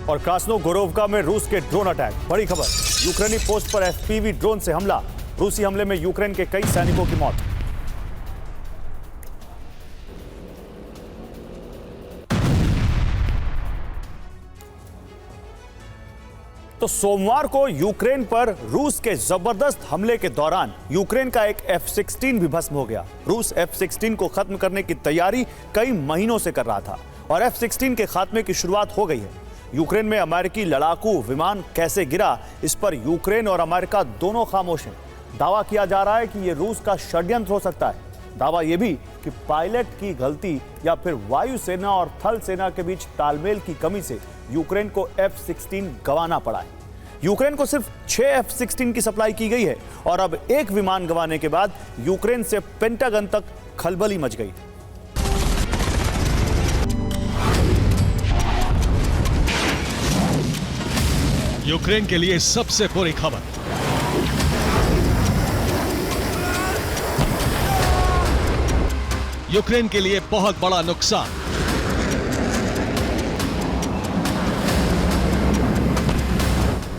और क्रास्नोगोरोवका में रूस के ड्रोन अटैक। बड़ी खबर, यूक्रेनी पोस्ट पर एफपीवी ड्रोन से हमला। रूसी हमले में यूक्रेन के कई सैनिकों की मौत। तो सोमवार को यूक्रेन पर रूस के जबरदस्त हमले के दौरान यूक्रेन का एक F-16 भी भस्म हो गया। रूस F-16 को खत्म करने की तैयारी कई महीनों से कर रहा था और F-16 के खात्मे की शुरुआत हो गई है। यूक्रेन में अमेरिकी लड़ाकू विमान कैसे गिरा, इस पर यूक्रेन और अमेरिका दोनों खामोश हैं। दावा किया जा रहा है कि यह रूस का षड्यंत्र हो सकता है। दावा यह भी कि पायलट की गलती या फिर वायुसेना और थल सेना के बीच तालमेल की कमी से यूक्रेन को F-16 गंवाना पड़ा है। यूक्रेन को सिर्फ 6 F-16 की सप्लाई की गई है और अब एक विमान गंवाने के बाद यूक्रेन से पेंटागन तक खलबली मच गई। यूक्रेन के लिए सबसे बुरी खबर। यूक्रेन के लिए बहुत बड़ा नुकसान।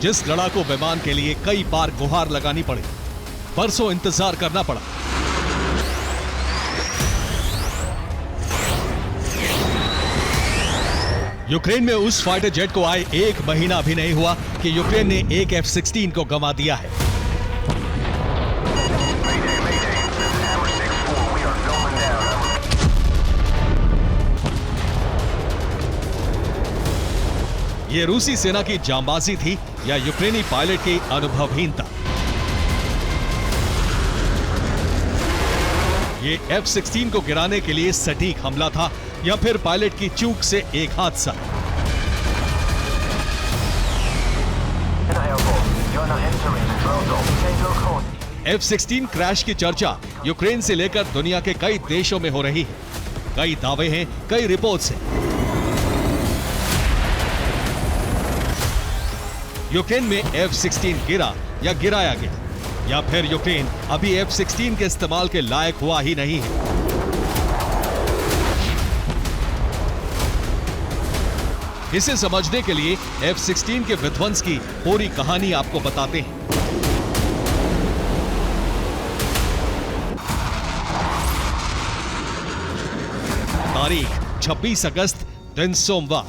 जिस लड़ाकू विमान के लिए कई बार गुहार लगानी पड़ी, बरसों इंतजार करना पड़ा, यूक्रेन में उस फाइटर जेट को आए 1 महीना भी नहीं हुआ कि यूक्रेन ने एक F-16 को गंवा दिया है। ये रूसी सेना की जांबाजी थी या यूक्रेनी पायलट की अनुभवहीनता? ये F-16 को गिराने के लिए सटीक हमला था या फिर पायलट की चूक से एक हादसा? F-16 क्रैश की चर्चा यूक्रेन से लेकर दुनिया के कई देशों में हो रही है। कई दावे हैं, कई रिपोर्ट्स हैं। यूक्रेन में F-16 गिरा या गिराया गया, या फिर यूक्रेन अभी F-16 के इस्तेमाल के लायक हुआ ही नहीं है। इसे समझने के लिए F-16 के विध्वंस की पूरी कहानी आपको बताते हैं। तारीख 26 अगस्त, दिन सोमवार।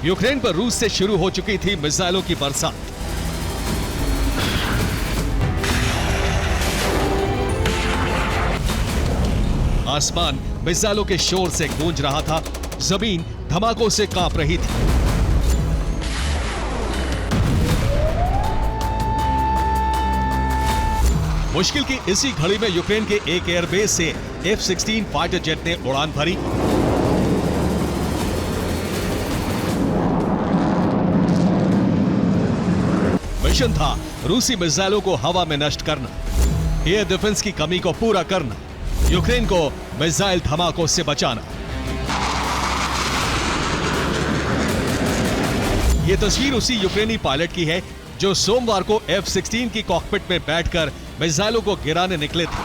यूक्रेन पर रूस से शुरू हो चुकी थी मिसाइलों की बरसात। आसमान मिसाइलों के शोर से गूंज रहा था, जमीन धमाकों से कांप रही थी। मुश्किल की इसी घड़ी में यूक्रेन के एक एयरबेस से F-16 फाइटर जेट ने उड़ान भरी। मिशन था रूसी मिसाइलों को हवा में नष्ट करना, एयर डिफेंस की कमी को पूरा करना, यूक्रेन को मिसाइल धमाकों से बचाना। यह तस्वीर उसी यूक्रेनी पायलट की है जो सोमवार को F-16 की कॉकपिट में बैठकर मिसाइलों को गिराने निकले थे।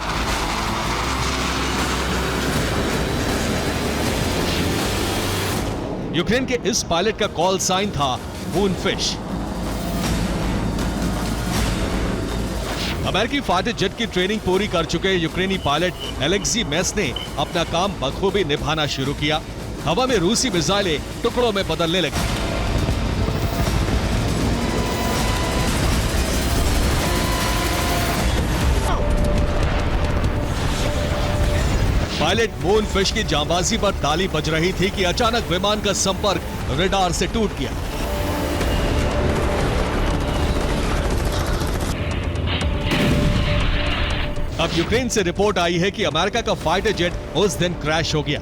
यूक्रेन के इस पायलट का कॉल साइन था मूनफिश। अमेरिकी फाइटर जेट की ट्रेनिंग पूरी कर चुके यूक्रेनी पायलट एलेक्सी मेस ने अपना काम बखूबी निभाना शुरू किया। हवा में रूसी मिसाइलें टुकड़ों में बदलने लगी। पायलट मूनफिश की जांबाजी पर ताली बज रही थी कि अचानक विमान का संपर्क रडार से टूट गया। अब यूक्रेन से रिपोर्ट आई है कि अमेरिका का फाइटर जेट उस दिन क्रैश हो गया।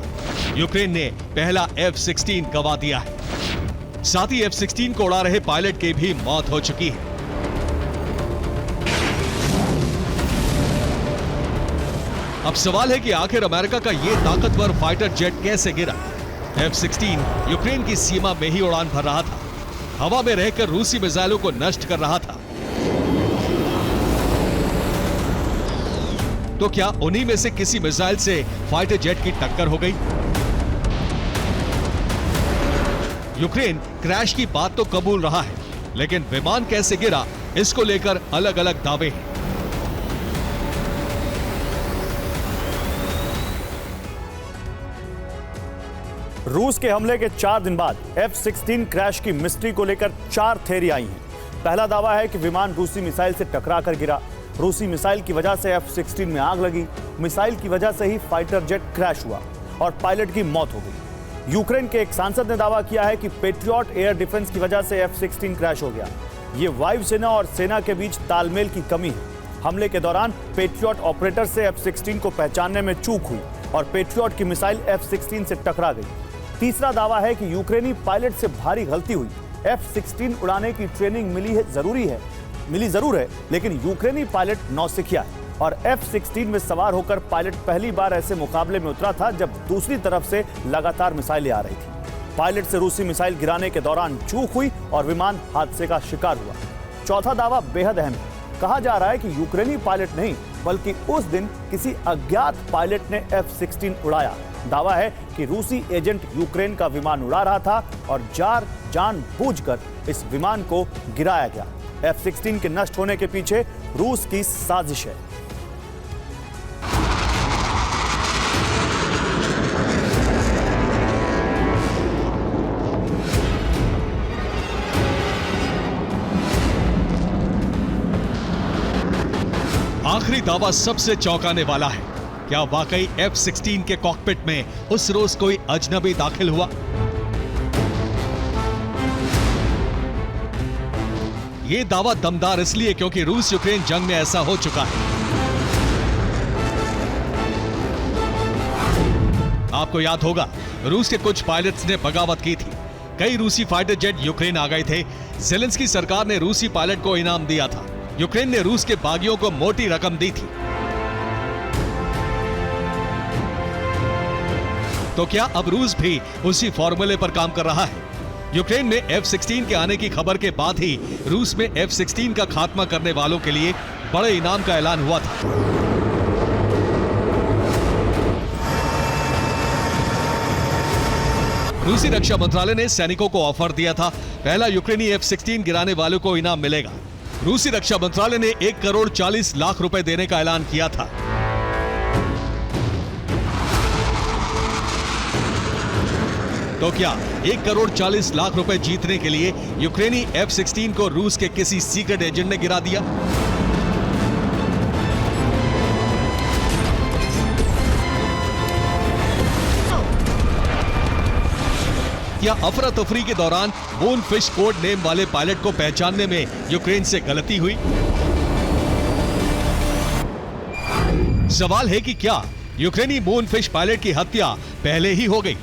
यूक्रेन ने पहला F-16 गंवा दिया है। साथ ही F-16 को उड़ा रहे पायलट की भी मौत हो चुकी है। अब सवाल है कि आखिर अमेरिका का यह ताकतवर फाइटर जेट कैसे गिरा? F-16 यूक्रेन की सीमा में ही उड़ान भर रहा था, हवा में रहकर रूसी मिसाइलों को नष्ट कर रहा था। तो क्या उन्हीं में से किसी मिसाइल से फाइटर जेट की टक्कर हो गई? यूक्रेन क्रैश की बात तो कबूल रहा है, लेकिन विमान कैसे गिरा इसको लेकर अलग अलग दावे हैं। रूस के हमले के 4 दिन बाद F-16 क्रैश की मिस्ट्री को लेकर 4 थ्योरी आई हैं। पहला दावा है कि विमान रूसी मिसाइल से टकरा कर गिरा। रूसी मिसाइल की वजह से F-16 में आग लगी। मिसाइल की वजह से ही फाइटर जेट क्रैश हुआ और पायलट की मौत हो गई। यूक्रेन के एक सांसद ने दावा किया है कि पेट्रियट एयर डिफेंस की वजह से F-16 क्रैश हो गया। ये वायुसेना और सेना के बीच तालमेल की कमी है। हमले के दौरान पेट्रियट ऑपरेटर से F-16 को पहचानने में चूक हुई और पेट्रियट की मिसाइल F-16 से टकरा गई। तीसरा दावा है कि यूक्रेनी पायलट से भारी गलती हुई। F-16 उड़ाने की ट्रेनिंग मिली जरूर है, लेकिन यूक्रेनी पायलट नौसिखिया है और F-16 में सवार होकर पायलट पहली बार ऐसे मुकाबले में उतरा था जब दूसरी तरफ से लगातार मिसाइलें आ रही थी। पायलट से रूसी मिसाइल गिराने के दौरान चूक हुई और विमान हादसे का शिकार हुआ। चौथा दावा बेहद अहम है। कहा जा रहा है कि यूक्रेनी पायलट नहीं, बल्कि उस दिन किसी अज्ञात पायलट ने F-16 उड़ाया। दावा है कि रूसी एजेंट यूक्रेन का विमान उड़ा रहा था और जानबूझकर इस विमान को गिराया गया। F-16 के नष्ट होने के पीछे रूस की साजिश है। आखिरी दावा सबसे चौंकाने वाला है। क्या वाकई F-16 के कॉकपिट में उस रोज कोई अजनबी दाखिल हुआ? यह दावा दमदार इसलिए क्योंकि रूस यूक्रेन जंग में ऐसा हो चुका है। आपको याद होगा, रूस के कुछ पायलट्स ने बगावत की थी। कई रूसी फाइटर जेट यूक्रेन आ गए थे। ज़ेलेंस्की सरकार ने रूसी पायलट को इनाम दिया था। यूक्रेन ने रूस के बागियों को मोटी रकम दी थी। तो क्या अब रूस भी उसी फॉर्मूले पर काम कर रहा है? यूक्रेन में F-16 के आने की खबर के बाद ही रूस में F-16 का खात्मा करने वालों के लिए बड़े इनाम का ऐलान हुआ था। रूसी रक्षा मंत्रालय ने सैनिकों को ऑफर दिया था, पहला यूक्रेनी F-16 गिराने वालों को इनाम मिलेगा। रूसी रक्षा मंत्रालय ने 1 करोड़ 40 लाख रुपए देने का ऐलान किया था। तो क्या 1 करोड़ 40 लाख रुपए जीतने के लिए यूक्रेनी F-16 को रूस के किसी सीक्रेट एजेंट ने गिरा दिया? क्या अफरा तफरी के दौरान मूनफिश कोड नेम वाले पायलट को पहचानने में यूक्रेन से गलती हुई? सवाल है कि क्या यूक्रेनी मूनफिश पायलट की हत्या पहले ही हो गई?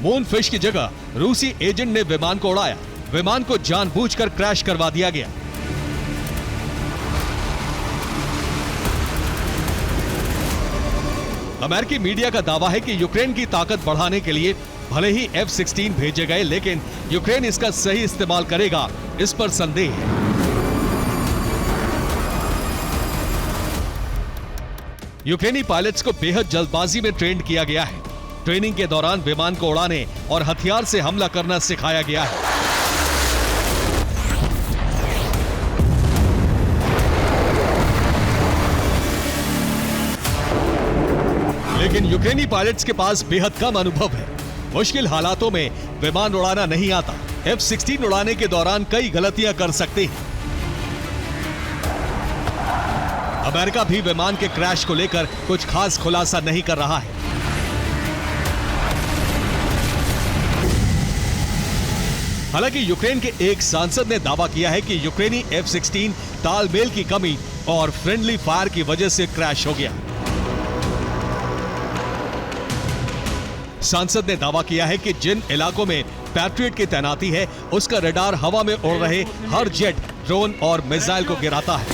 मूनफिश की जगह रूसी एजेंट ने विमान को उड़ाया। विमान को जानबूझकर क्रैश करवा दिया गया। अमेरिकी मीडिया का दावा है कि यूक्रेन की ताकत बढ़ाने के लिए भले ही F-16 भेजे गए, लेकिन यूक्रेन इसका सही इस्तेमाल करेगा, इस पर संदेह है। यूक्रेनी पायलट्स को बेहद जल्दबाजी में ट्रेन किया गया है। ट्रेनिंग के दौरान विमान को उड़ाने और हथियार से हमला करना सिखाया गया है। लेकिन यूक्रेनी पायलट्स के पास बेहद कम अनुभव है। मुश्किल हालातों में विमान उड़ाना नहीं आता। F-16 उड़ाने के दौरान कई गलतियां कर सकते हैं। अमेरिका भी विमान के क्रैश को लेकर कुछ खास खुलासा नहीं कर रहा है। हालांकि यूक्रेन के एक सांसद ने दावा किया है कि यूक्रेनी F-16 तालमेल की कमी और फ्रेंडली फायर की वजह से क्रैश हो गया। सांसद ने दावा किया है कि जिन इलाकों में पैट्रियट की तैनाती है, उसका रडार हवा में उड़ रहे हर जेट, ड्रोन और मिसाइल को गिराता है।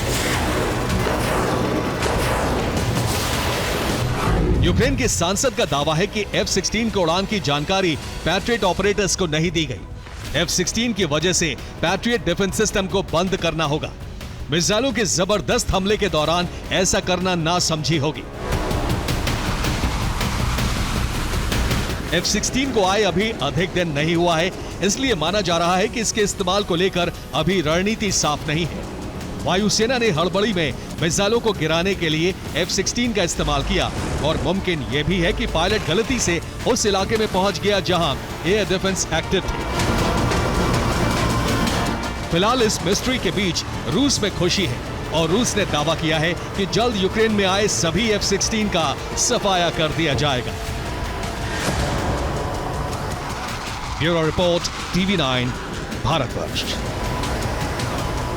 यूक्रेन के सांसद का दावा है कि F-16 को उड़ान की जानकारी पैट्रियट ऑपरेटर्स को नहीं दी गई। F-16 की वजह से पैट्रियट डिफेंस सिस्टम को बंद करना होगा। मिसाइलों के जबरदस्त हमले के दौरान ऐसा करना नासमझी होगी। F-16 को आए अभी अधिक दिन नहीं हुआ है, इसलिए माना जा रहा है कि इसके इस्तेमाल को लेकर अभी रणनीति साफ नहीं है। वायुसेना ने हड़बड़ी में मिसाइलों को गिराने के लिए F-16 का इस्तेमाल किया और मुमकिन यह भी है कि पायलट गलती से उस इलाके में पहुंच गया जहां एयर डिफेंस एक्टिव थी। फिलहाल इस मिस्ट्री के बीच रूस में खुशी है और रूस ने दावा किया है कि जल्द यूक्रेन में आए सभी F-16 का सफाया कर दिया जाएगा। Bureau report, TV9, Bharatvarsh.